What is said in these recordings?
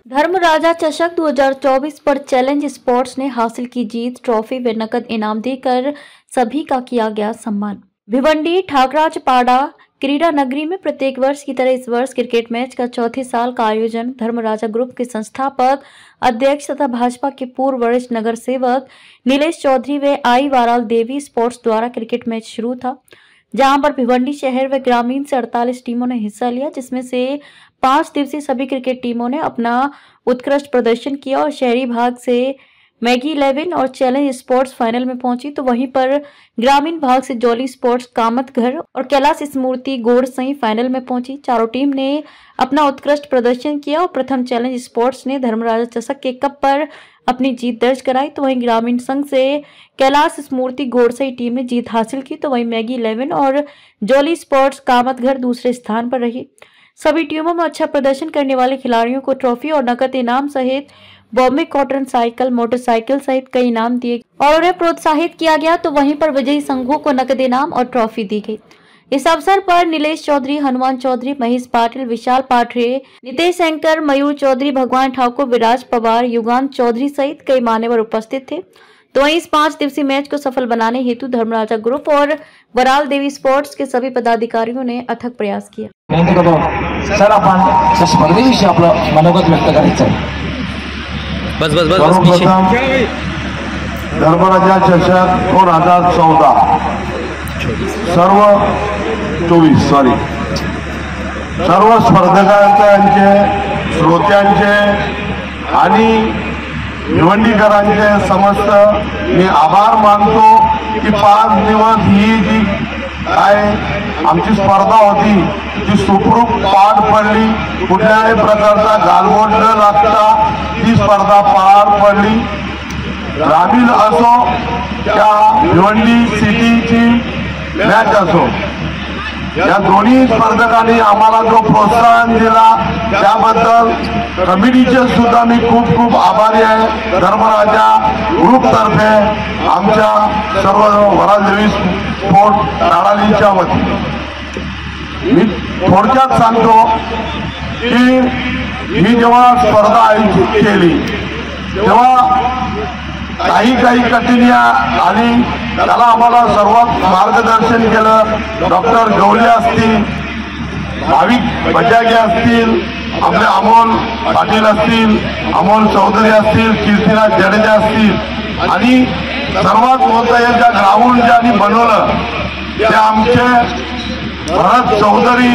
धर्मराजा चषक 2024 पर challenge sports ने हासिल की जीत, ट्रॉफी व नकद इनाम देकर सभी का किया गया सम्मान। भिवंडी ठाकराजपाड़ा क्रीडा नगरी में प्रत्येक वर्ष की तरह इस वर्ष क्रिकेट मैच का चौथे साल का आयोजन धर्मराजा ग्रुप के संस्थापक अध्यक्ष तथा भाजपा के पूर्व वरिष्ठ नगर सेवक नीलेश चौधरी व आई वाराल देवी स्पोर्ट्स द्वारा क्रिकेट मैच शुरू था, जहां पर भिवंडी शहर व ग्रामीण से 48 टीमों ने हिस्सा लिया, जिसमें से 5 दिवसीय सभी क्रिकेट टीमों ने अपना उत्कृष्ट प्रदर्शन किया और शहरी भाग से मैगी 11 और चैलेंज स्पोर्ट्स फाइनल में पहुंची, तो वहीं पर ग्रामीण भाग से जॉली स्पोर्ट्स कामतघर और कैलाश स्मृति गोड़सई फाइनल में पहुंची। चारों टीम ने अपना उत्कृष्ट प्रदर्शन किया और प्रथम चैलेंज स्पोर्ट्स ने धर्मराजा चषक के कप पर अपनी जीत दर्ज कराई, तो वहीं ग्रामीण संघ से कैलाश स्मृति गोड़सई टीम ने जीत हासिल की, तो वहीं मैगी 11 और जॉली स्पोर्ट्स कामतघर दूसरे स्थान पर रही। सभी टीमों में अच्छा प्रदर्शन करने वाले खिलाड़ियों को ट्रॉफी और नकद इनाम सहित बॉम्बे कॉटन साइकिल, मोटरसाइकिल सहित कई इनाम दिए और उन्हें प्रोत्साहित किया गया, तो वहीं पर विजयी संघों को नकद इनाम और ट्रॉफी दी गई। इस अवसर पर नीलेश चौधरी, हनुमान चौधरी, महेश पाटिल, विशाल पाठरे, नितेश एंकर, मयूर चौधरी, भगवान ठाकुर, विराज पवार, युगांत चौधरी सहित कई मान्यवर उपस्थित थे। तो वहीं इस 5 दिवसीय मैच को सफल बनाने हेतु धर्मराजा ग्रुप और वराल देवी स्पोर्ट्स के सभी पदाधिकारियों ने अथक प्रयास किया। सर, आपण स्पर्धेविषयी आपलं मनोगत व्यक्त करायचं। बस धर्मराजा चषक 2014 सर्व स्पर्धकांचे, श्रोत्यांचे आणि भिवंडीकरांचे समस्त मी आभार मानतो की 5 दिवस ही जी काय आमची स्पर्धा होती ती सुखरूप पार पडली, कुठल्याही प्रकारचा गालबोट न लागता ती स्पर्धा पार पडली। ग्रामीण असो त्या भिवंडी सिटीची मॅच असो, या दोन्ही स्पर्धकांनी आम्हाला जो प्रोत्साहन दिला त्याबद्दल कमिटीचे सुद्धा मी खूप खूप आभारी आहे। धर्मराजा ग्रुप तर्फे आमच्या सर्व वराल देवी स्पोर्ट ताडालीच्या वतीने मी थोडक्यात सांगतो की ही जेव्हा स्पर्धा आयोजित केली तेव्हा काही कठीण्या आणि त्याला आम्हाला सर्वात मार्गदर्शन केलं डॉक्टर गवले असतील, भाविक बजागे असतील, आपले अमोल पाटील असतील, अमोल चौधरी असतील, कीर्तिराज जडेजा असतील आणि सर्वात मोठं ज्या ग्राउंड ज्यांनी बनवलं ते आमचे भरत चौधरी,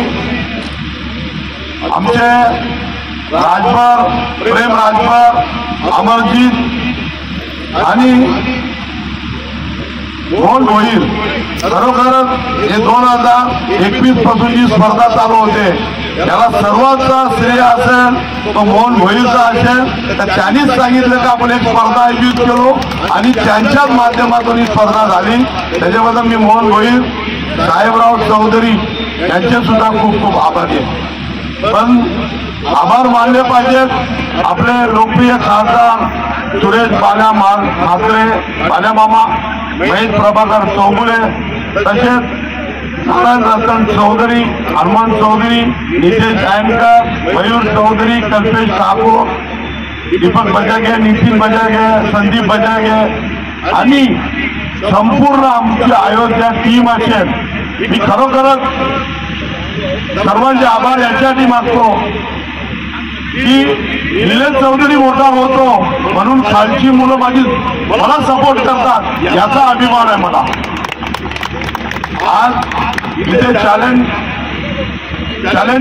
आमचे राजभर, प्रेम राजभर, अमरजीत आणि मोहन भोईर। खरोखरच हे 2021 पासून जी स्पर्धा चालू होते त्याला सर्वांचा श्रेय असेल तो मोहन भोईरचा असेल, तर त्यांनीच सांगितलं की आपण एक स्पर्धा आयोजित केलो आणि त्यांच्याच माध्यमातून ही स्पर्धा झाली। त्याच्याबद्दल मी मोहन भोईर, साहेबराव चौधरी यांचे सुद्धा खूप खूप आभारी आहे। पण आभार मानले पाहिजेत आपले लोकप्रिय खासदार सुरेश म्हात्रे, पाण्यामामा, महेश प्रभाकर चौगुले, तसेच नारायण रतन चौधरी, हनुमान चौधरी, नितेश अँकर, मयूर चौधरी, कल्पेश ठाकूर, दीपक बजागे, नितीन बजागे, संदीप बजागे आणि संपूर्ण आमची अयोध्या टीम असेल, मी खरोखरच सर्वांचे आभार याच्यासाठी मागतो की नीलेश चौधरी मोठा होतो म्हणून खालची मुलं मला सपोर्ट करतात याचा अभिमान आहे मला। आज इथे चॅलेंज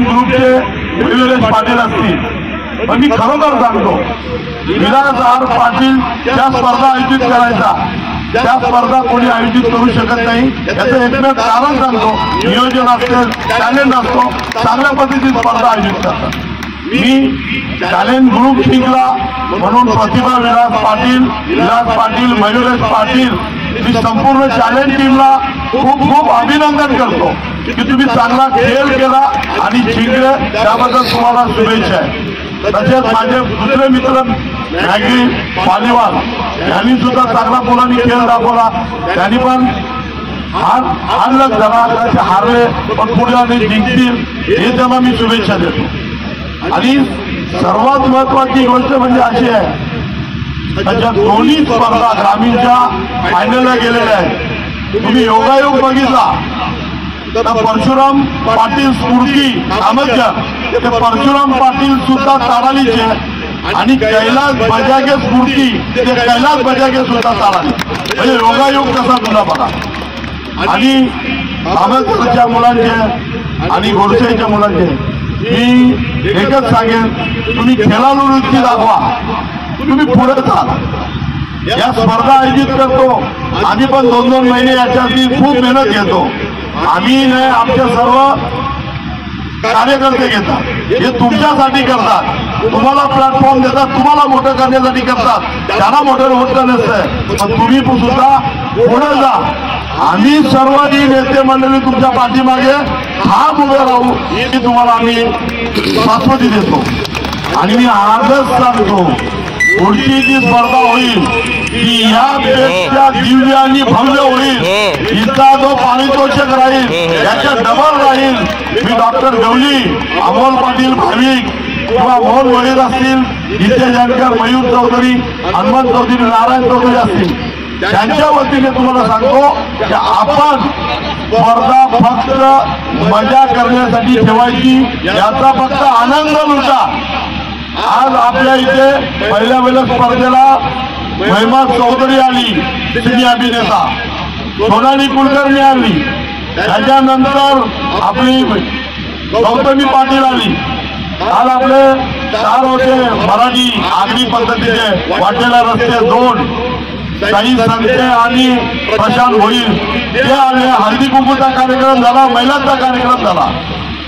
ग्रुपचे नीलेश पाटील असतील, पण मी खरोखर सांगतो विलास आर पाटील त्या स्पर्धा आयोजित करायचा, त्या स्पर्धा कोणी आयोजित करू शकत नाही याचं एकमेव कारण सांगतो, नियोजन असते, टॅलेंट असतो, चांगल्या पद्धतीची स्पर्धा आयोजित करतात। मी चॅलेंज ग्रुप जिंकला म्हणून प्रतिभा विलास पाटील, मयुरेश पाटील, मी संपूर्ण चॅलेंज टीमला खूप खूप अभिनंदन करतो की तुम्ही चांगला खेळ केला आणि जिंकले, त्याबद्दल तुम्हाला शुभेच्छा आहे। तसेच माझे दुसरे मित्र मॅगी पालीवाल यांनी सुद्धा चांगला मुलांनी खेळ दाखवला, त्यांनी पण हारलं जरा हारले पण पुढे जिंकतील हे त्यांना मी शुभेच्छा देतो। आणि सर्वात महत्वाची गोष्ट म्हणजे अशी आहे, त्याच्या दोन्ही स्पर्धा ग्रामीणच्या फायनलला गेलेल्या आहेत. तुम्ही योगायोग बघितला तर परशुराम पाटील स्फूर्ती सामर्थ्य ते परशुराम पाटील सुद्धा ताडालीचे आणि कैलास बजागे स्फूर्ती ते कैलास बजागे सुद्धा ताडाली. म्हणजे योगायोग कसा तुला बघा. आणि आंबेडकरच्या मुलांचे आणि गोडसेच्या मुलांचे मी एकच सांगेन, तुम्ही खेळाडू वृत्ती दाखवा, तुम्ही पुढे चाला. या स्पर्धा आयोजित करतो आम्ही पण 2-2 महिने याच्यासाठी खूप मेहनत घेतो. आम्ही नाही, आमचे सर्व कार्यकर्ते घेतात, हे तुमच्यासाठी करतात, तुम्हाला प्लॅटफॉर्म देतात, तुम्हाला मोठं करण्यासाठी करतात. त्यांना मोठं होतं नसतंय, पण तुम्ही सुद्धा पुढे जा. आम्ही सर्वांनी नेते मंडळी तुमच्या पाठीमागे ठाम उभे राहू ही तुम्हाला आम्ही शाश्वती देतो. आणि मी आजच सांगतो, पुढची जी स्पर्धा होईल ती यापेक्षा दिव्य आणि भव्य होईल. हिचा जो पारितोषिक राहील याच्या डबल राहील. मी डॉक्टर गवली, अमोल पाटील भाविक किंवा मोहन वडील असतील, जितेश जानकर, मयूर चौधरी, हनुमंत चौधरी, नारायण चौधरी असतील, त्यांच्या वतीने तुम्हाला सांगतो की आपण स्पर्धा फक्त मजा करण्यासाठी ठेवायची, याचा फक्त आनंद लुटा. आज आपल्या इथे पहिल्या स्पर्धेला महिमा चौधरी आली, सिने अभिनेता, सोनाली कुलकर्णी आली, त्याच्यानंतर आपली गौतमी पाटील आली. काल आपले 4 होते मराठी आगरी पद्धतीचे वाटेला रस्ते 2, साई संते आणि प्रशांत भोईर ते आले. हळदी कुंकूचा कार्यक्रम झाला, महिलांचा कार्यक्रम झाला.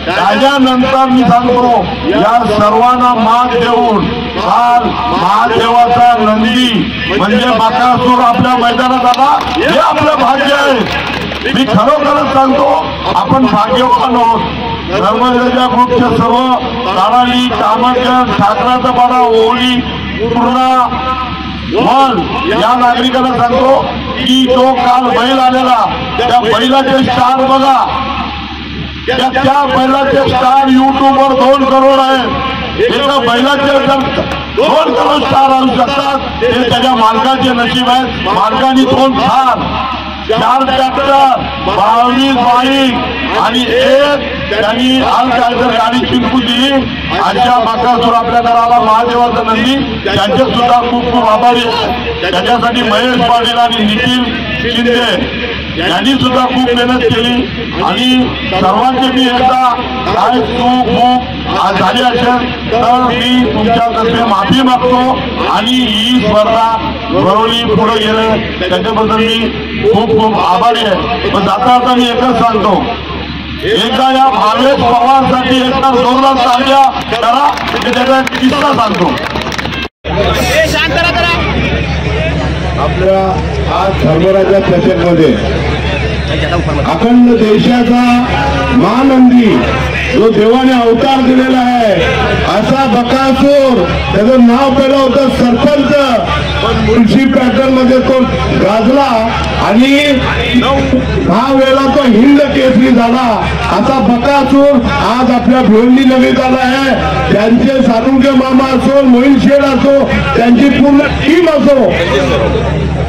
त्याच्यानंतर मी सांगतो, या सर्वांना मान देऊन काल महादेवाचा नंदी म्हणजे बकासूर आपल्या मैदानात आला. हे आपलं भाग्य आहे. मी खरोखरच सांगतो, आपण भाग्यवान आहोत. नर्मदेच्या ग्रुपचे सर्व ताडाली, कामाकर, ठाकराचा पाडा, ओळी, पूर्णा, वन या नागरिकांना सांगतो की जो काल बैल आलेला त्या बैलाचे स्टार बघा. त्या बैलाचे स्टार युट्यूबवर 2 करोड आहेत. एका बैलाचे 2 करोड स्टार आणू शकतात, ते त्याच्या मालकाचे नशीब आहेत. मालकाने 2 कार, 4 ट्रॅक्टर, 22 बाईक आणि एक त्यांनी अल कायदर गाडी चिंकू दिली. अशा बकासूर आपल्या घराला महादेवाचा नंदी, त्यांचे सुद्धा खूप खूप आभारी आहे. त्याच्यासाठी महेश पाटील आणि निखिल शिंदे यांनी सुद्धा खूप मेहनत केली. आणि सर्वांचे मी एकदा काय चूक झाली असेल तर मी तुमच्यातर्फे माफी मागतो. आणि ही स्पर्धा घडवली, पुढे गेले, त्याच्याबद्दल मी खूप खूप आभारी आहे. पण जाता मी एकच सांगतो, एकदा या भावेश पवारसाठी एकदा जोरदार ताळ्या करा. त्याचा एक किस्सा सांगतो. आपल्या आज धर्मराजा चषकमध्ये अखंड देशाचा महानंदी जो देवाने अवतार दिलेला आहे असा बकासूर, त्याचं नाव पहिलं होतं सरपंच, पण मुळशी पॅटर्न मध्ये तो गाजला आणि 10 वेळा तो हिंद केसरी झाला. असा बकासूर आज आपल्या भिवंडी नगरीत आला आहे. त्यांचे सारुंगे मामा असो, मोहिल शेठ असो, त्यांची पूर्ण टीम असो,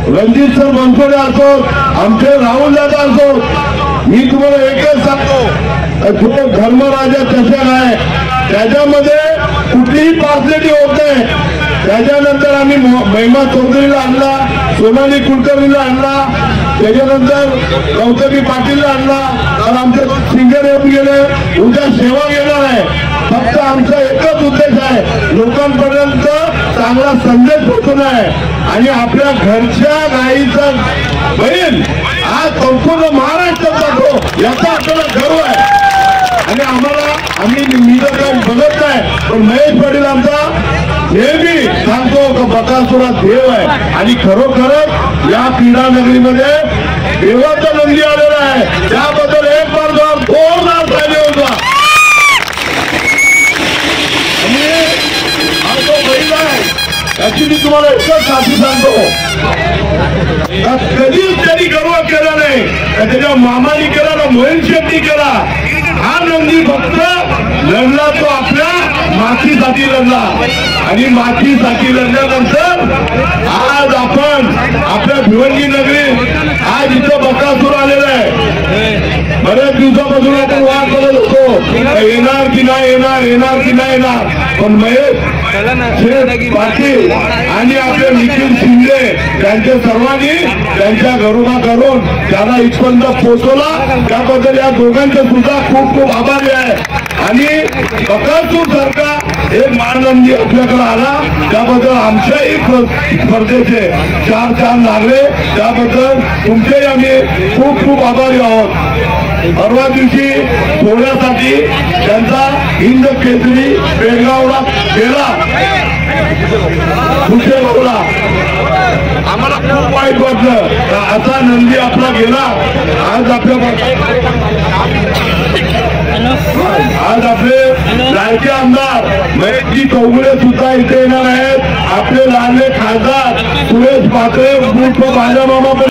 रणजित सर बनसोडे असो, आमचे राहुल दादा असो, मी तुम्हाला एकच सांगतो, जो धर्मराजा चषक आहे त्याच्यामध्ये कुठलीही पार्सलिटी होत नाही. त्याच्यानंतर आम्ही महिमा चौधरीला आणला, सोनाली कुलकर्णीला आणला, त्याच्यानंतर गौतमी पाटीलला आणला, तर आमचे सिंगर येऊन गेले. उद्या सेवा घेणार आहे. फक्त आमचा एकच उद्देश आहे, लोकांपर्यंत चांगला संदेश पोहोचवणं आहे. आणि आपल्या घरच्या गाईचा बैल आज संपूर्ण महाराष्ट्रात जातो याचा आपल्याला गर्व आहे. आणि आम्ही मी तर काही बघत नाही, पण महेश पाटील आमचा नेहमी सांगतो का बकासूर देव आहे. आणि खरोखरच या क्रीडा नगरीमध्ये देवाचा नंदी आलेला आहे. त्याबद्दल एक बार जोरदार ताली होता. आणि हा जो बैल आहे त्याची मी तुम्हाला एकच साथी सांगतो, कधीच त्यांनी गर्व केला नाही. त्याच्या मामानी केला ना मोहिल शेट्टी केला. हा नंदी फक्त लढला तो आपल्या मातीसाठी लढला आणि मातीसाठी लढल्यानंतर आज आपण आपल्या भिवंडी नगरीत आज इथं बकासूर आलेला आहे. बऱ्याच दिवसापासून आपण वाद करत होतो येणार की नाही येणार, येणार की नाही येणार, पण महेश पाटील आणि आपले निखिल शिंदे त्यांच्या सर्वांनी त्यांच्या घरोघा करून त्याला इथपर्यंत पोहोचवला. त्याबद्दल या दोघांचे सुद्धा खूप खूप आभारी आहे. आणि बकासूर सारखा एक माननंदी आपल्याकडे आला त्याबद्दल आमच्याही स्पर्धेचे 4 लागले, त्याबद्दल तुमचेही आम्ही खूप खूप आभारी आहोत. परवा दिवशी सोहळ्यासाठी त्यांचा हिंद केसरी बेळगावला गेला, कुठे आम्हाला खूप वाईट वाटलं असा नंदी आपला गेला. आज आपले लाडके आमदार महेशजी चौगुले सुद्धा इथे येणार आहेत. आपले लाडले खासदार सुरेश पात्रे उर्फ बाजामामा